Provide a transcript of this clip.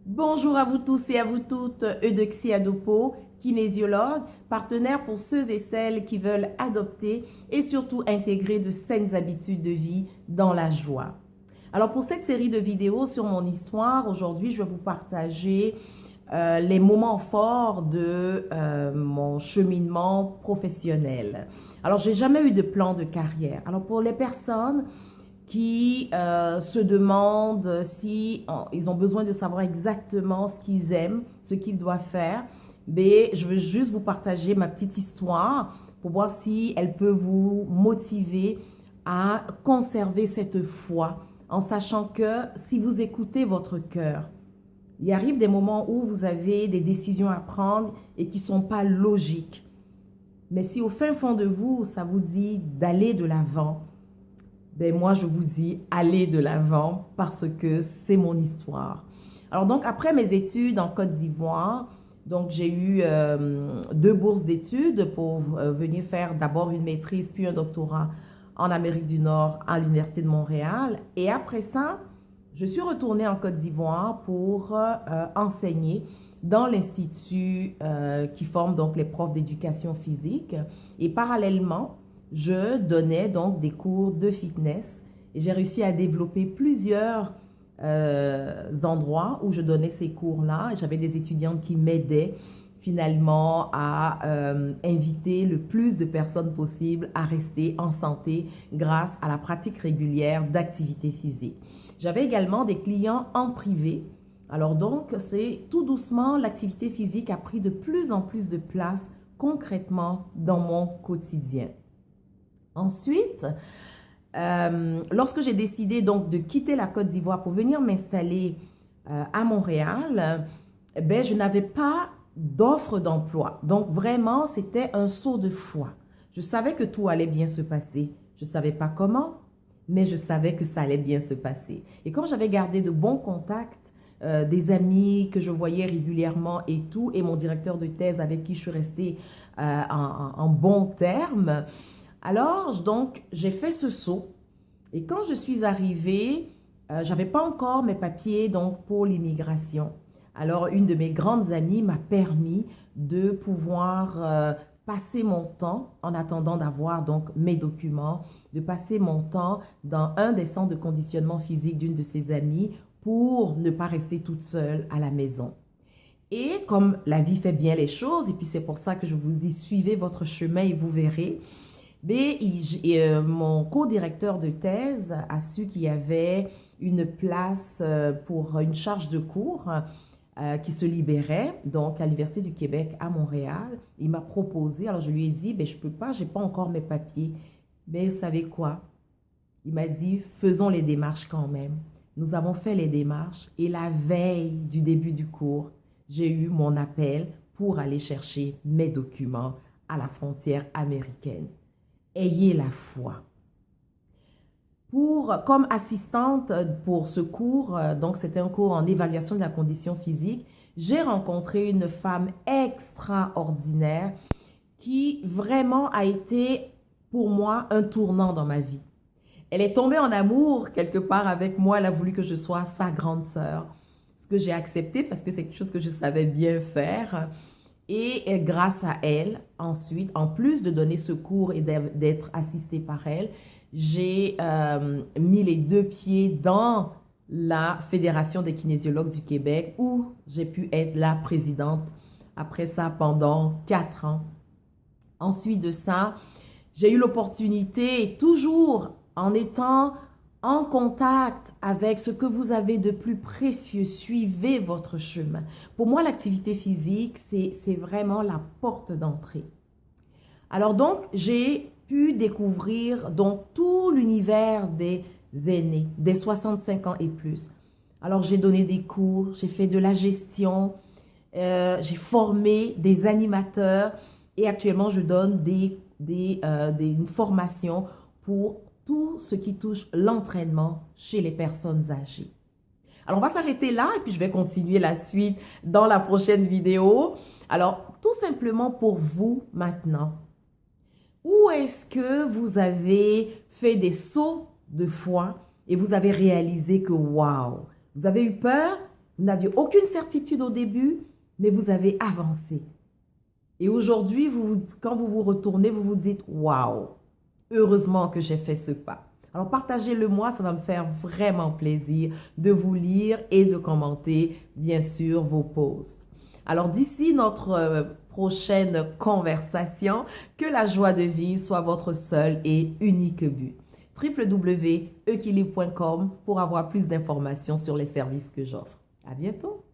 Bonjour à vous tous et à vous toutes, Eudoxie Adopo, kinésiologue, partenaire pour ceux et celles qui veulent adopter et surtout intégrer de saines habitudes de vie dans la joie. Alors pour cette série de vidéos sur mon histoire, aujourd'hui je vais vous partager les moments forts de mon cheminement professionnel. Alors j'ai jamais eu de plan de carrière. Alors pour les personnes qui se demandent si ils ont besoin de savoir exactement ce qu'ils aiment, ce qu'ils doivent faire, mais je veux juste vous partager ma petite histoire pour voir si elle peut vous motiver à conserver cette foi en sachant que si vous écoutez votre cœur, il arrive des moments où vous avez des décisions à prendre et qui ne sont pas logiques. Mais si au fin fond de vous, ça vous dit d'aller de l'avant, ben moi, je vous dis, allez de l'avant parce que c'est mon histoire. Alors donc, après mes études en Côte d'Ivoire, donc j'ai eu 2 bourses d'études pour venir faire d'abord une maîtrise puis un doctorat en Amérique du Nord à l'Université de Montréal. Et après ça, je suis retournée en Côte d'Ivoire pour enseigner dans l'institut qui forme donc les profs d'éducation physique. Et parallèlement, je donnais donc des cours de fitness et j'ai réussi à développer plusieurs endroits où je donnais ces cours-là. J'avais des étudiantes qui m'aidaient finalement à inviter le plus de personnes possible à rester en santé grâce à la pratique régulière d'activité physique. J'avais également des clients en privé. Alors donc, c'est tout doucement, l'activité physique a pris de plus en plus de place concrètement dans mon quotidien. Ensuite, lorsque j'ai décidé donc de quitter la Côte d'Ivoire pour venir m'installer à Montréal, ben, je n'avais pas d'offre d'emploi. Donc vraiment, c'était un saut de foi. Je savais que tout allait bien se passer. Je ne savais pas comment, mais je savais que ça allait bien se passer. Et comme j'avais gardé de bons contacts, des amis que je voyais régulièrement et tout, et mon directeur de thèse avec qui je suis restée en bons termes, alors, donc, j'ai fait ce saut et quand je suis arrivée, je n'avais pas encore mes papiers donc, pour l'immigration. Alors, une de mes grandes amies m'a permis de pouvoir passer mon temps en attendant d'avoir donc mes documents, de passer mon temps dans un des centres de conditionnement physique d'une de ses amies pour ne pas rester toute seule à la maison. Et comme la vie fait bien les choses, et puis c'est pour ça que je vous dis, suivez votre chemin et vous verrez, mais mon co-directeur de thèse a su qu'il y avait une place pour une charge de cours qui se libérait, donc à l'Université du Québec à Montréal. Il m'a proposé, alors je lui ai dit, ben, je ne peux pas, je n'ai pas encore mes papiers. Mais vous savez quoi? Il m'a dit, faisons les démarches quand même. Nous avons fait les démarches et la veille du début du cours, j'ai eu mon appel pour aller chercher mes documents à la frontière américaine. Ayez la foi. Comme assistante pour ce cours, donc c'était un cours en évaluation de la condition physique, j'ai rencontré une femme extraordinaire qui vraiment a été pour moi un tournant dans ma vie. Elle est tombée en amour quelque part avec moi, elle a voulu que je sois sa grande sœur, ce que j'ai accepté parce que c'est quelque chose que je savais bien faire. Et grâce à elle, ensuite, en plus de donner ce cours et d'être assistée par elle, j'ai mis les 2 pieds dans la Fédération des kinésiologues du Québec où j'ai pu être la présidente après ça pendant 4 ans. Ensuite de ça, j'ai eu l'opportunité, toujours en étant en contact avec ce que vous avez de plus précieux, suivez votre chemin. Pour moi, l'activité physique, c'est vraiment la porte d'entrée. Alors donc, j'ai pu découvrir donc tout l'univers des aînés, des 65 ans et plus. Alors, j'ai donné des cours, j'ai fait de la gestion, j'ai formé des animateurs et actuellement, je donne une formation pour tout ce qui touche l'entraînement chez les personnes âgées. Alors, on va s'arrêter là et puis je vais continuer la suite dans la prochaine vidéo. Alors, tout simplement pour vous maintenant, où est-ce que vous avez fait des sauts de foi et vous avez réalisé que, waouh, vous avez eu peur, Vous n'aviez aucune certitude au début, mais vous avez avancé. Et aujourd'hui, quand vous vous retournez, vous vous dites « Waouh, heureusement que j'ai fait ce pas ». Alors, partagez-le moi, ça va me faire vraiment plaisir de vous lire et de commenter, bien sûr, vos posts. Alors, d'ici notre prochaine conversation, que la joie de vivre soit votre seul et unique but. www.equilibre.com pour avoir plus d'informations sur les services que j'offre. À bientôt!